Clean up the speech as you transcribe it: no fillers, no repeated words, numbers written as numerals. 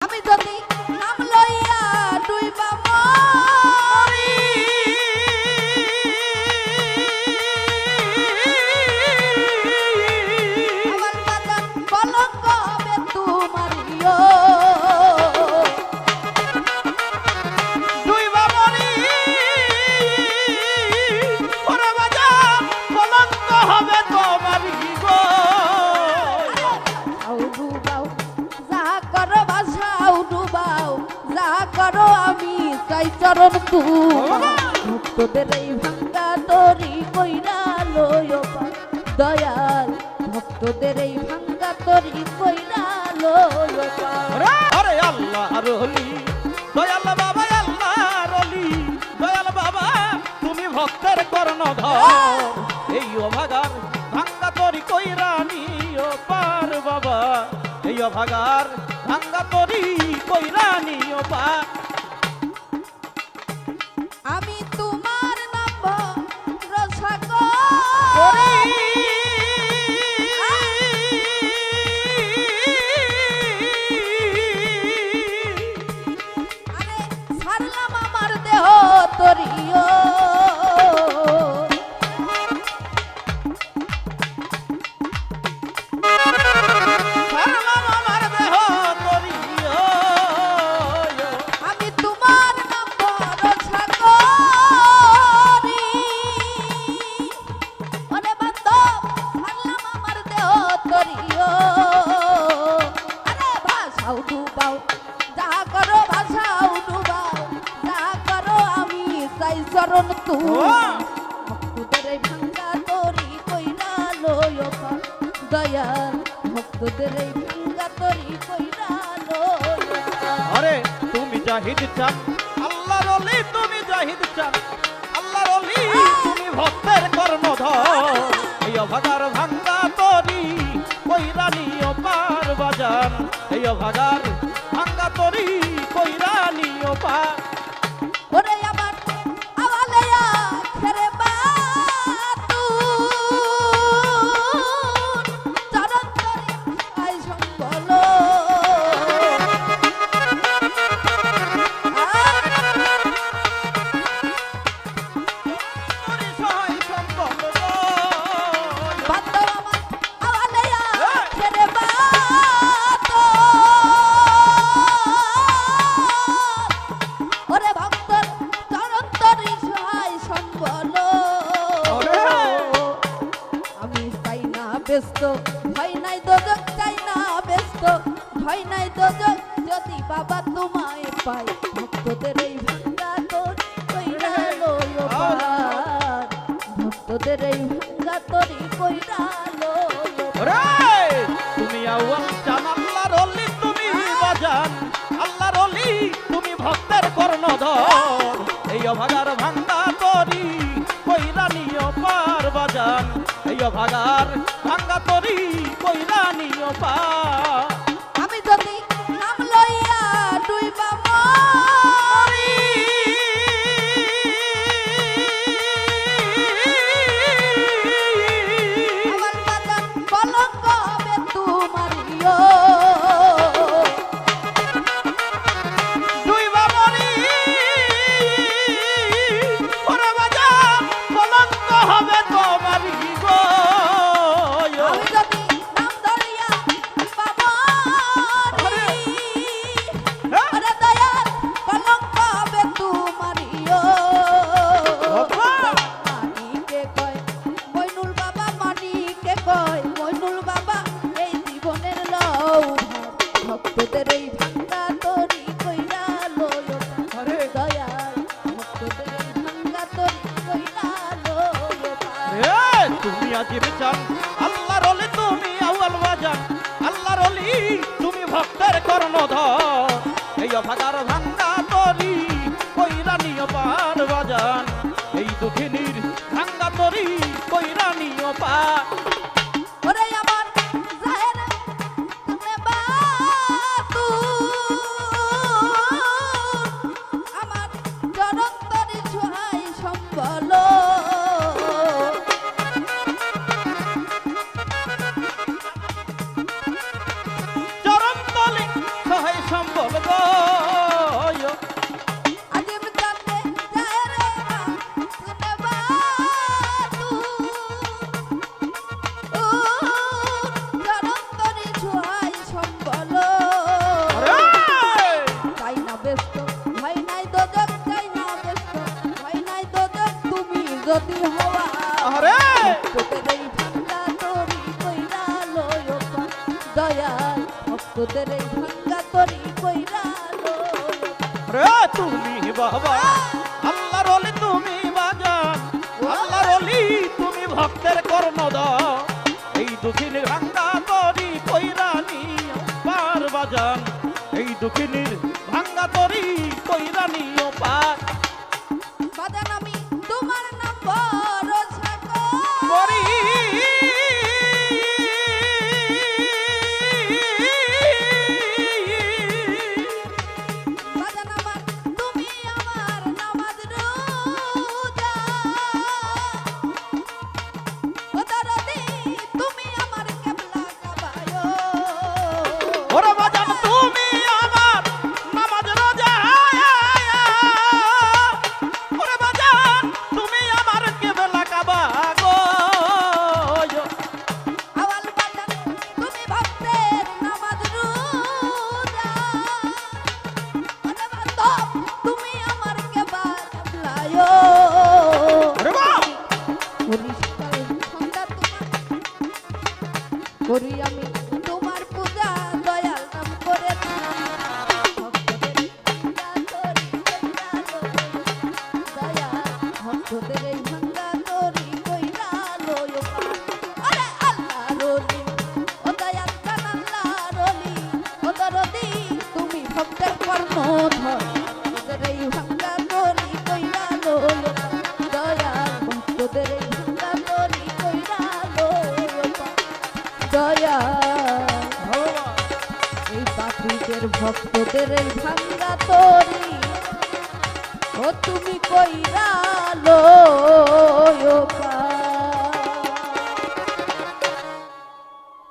আমি যদি নাম লইয়া ডুইবা মরি আমার বাজার কলঙ্ক হবে তোমারিও ডুইবা মরি ওরে বাজার কলঙ্ক হবে তোমারি গো আউ ডুবাও যা করো বাসাও ডুবাও যা করো আমি চাই চরণ ভক্তদের এই ভাঙ্গা তরি কইরা লয় দয়াল ভক্তদের এই ভাঙ্গা তরি কইরা লয় আরে আল্লাহ রলি দয়াল বাবা আল্লাহ রলি দয়াল বাবা তুমি ভক্তের কর্ণধর এই অভাগার ভাঙ্গা তরি কইরা নিও পার বাবা এই অভাগার ভাঙ্গা তরি কইরা নিও পার আমি তোমার নাম রসাগর আরে ছাড়লাম আমার দেহ তরিও আমার দেহ তরিও আমি তোমার নাম রসাগরি ওরে বান্ধব ছাড়লাম আমার দেহ তরিও আরে ভাষাও ডুবাও যা করো ভাষাও ডুবাও যা করো আমি চাই চরণ ভক্তদের এই ভাঙ্গা তরি কইরা লয় দয়াল ভক্তদের এই ভাঙ্গা তরি কইরা লয় আরে তুমি জাহিদ চান আল্লাহর ওলি তুমি জাহিদ চান আল্লাহর ওলি তুমি ভক্তের কর্ণধর এই অভাগার ভাঙ্গা তরি কইরা নিও পার বাজান এই অভাগার ভাঙ্গা তরি কইরা নিও পার ওরে আমার আওয়ালেয়া খেরে বাতু চরণ তরি আই সম্বল তরি সহায় সম্বল গো। বান্দব আমার আওয়ালেয়া খেরে বাতু ওরে ভক্তর চরণ তরি সহায় সম্বল আমি চাই না ব্যস্ত ভয় নাই দোজক চাই না ব্যস্ত ভয় নাই দোজক যদি বাবা তোমায় পাই ভক্তদের এই ভাঙ্গা তরি কইরা লয় পার ভক্তদের এই ভাঙ্গা তরি কইরা লয় ওরে তুমি আউয়াল চান আল্লাহর ওলি তুমি বাজান আল্লাহর ওলি তুমি ভক্তের কর্ণধর এই অভাগার ভাঙ্গা তরি কইরা নিও পার বাজান এই অভাগার ভাঙ্গা তরি কইরা নিও পার আমি যদি নাম লইয়া ডুইবা মরি আমার বাজার কলঙ্ক হবে তোমারিও ডুইবা মরি ওরে বাজান কলঙ্ক হবে তোমারি গো আমি যদি নাম ধরিয়া ডুইবা মরি ওরে দয়াল কলঙ্ক হবে তোমারিও মানিকে কয় মইনুল বাবা মানিকে কয় মইনুল বাবা এই জীবনের লও ভক্তদের এই ভাঙ্গা তরি কইরা লয় আরে দয়াল ভক্তদের এই ভাঙ্গা তরি কইরা লয় তুমি আজিব চান আল্লাহর ওলি তুমি আউয়াল বাজান আল্লাহর ওলি তুমি ভক্তের কর্ণধর এই অভাগার ভাঙ্গা তরি কইরা নিও পার বাজান এই দুঃখিনীর ভাঙ্গা তরি কইরা নিও পার ওরে আমার জাহের তুমি বাতু আমার চরণ তরি ছোঁয়াই সম্বল চরণ তলি সহায় সম্বল গো আজিম জানতে যায় রে মা শুনে বাতু ও জনন্তরি ছুয়াই সম্বল চাই না ব্যস্ত ভাই নাই দোজক চাই না ব্যস্ত ভাই নাই দোজক তুমি যদি হওয়া আরে তোদের এই ভাঙ্গা তরি কইরা লয় পা দয়াল ভক্তদের এই ভাঙ্গা তরি কইরা লয় রে তুমি বাবা আল্লাহর ওলি তুমি বাজান আল্লাহর ওলি তুমি ভক্তের কর্ণধার এই দুঃখিনীর ভাঙ্গা তরি কইরা নিও পার বাজান এই দুঃখিনীর ভাঙ্গা তরি কইরা নিও পার বাজান আমি তোমার নাম ভরসা করি বাজান আমার তুমি আমার নামাজ রোজা ও দরদি তুমি আমার কেবলা কাবায়ো ওরে বাজান তুমি আমার নামাজ রোজা ওরে বাজান তুমি আমার কেবলা কাবা গো আওয়াল বাজান তুমি ভক্তের নামাজ রোজা ওরে বান্দব তুমি আমার কেবলায়ো ওরে বাপ পরিষ্কার সন্ধ্যা তোমার করি আমি তোমার পূজা দয়াল নাম করে ভক্তদের এই ভাঙ্গা তরি কইরা লয় আরে আল্লাহ রলি ও দয়াল কান আল্লাহ রলি ও দরদি তুমি ভক্তের কর্ণধর ভক্তদের এই ভাঙ্গা তরি কইরা লয় দয়াল ভক্তদের এই ভাঙ্গা তরি কইরা লয় দয়াল এই পাখিদের ভক্তদের এই ভাঙ্গা তরি ও তুমি কইরা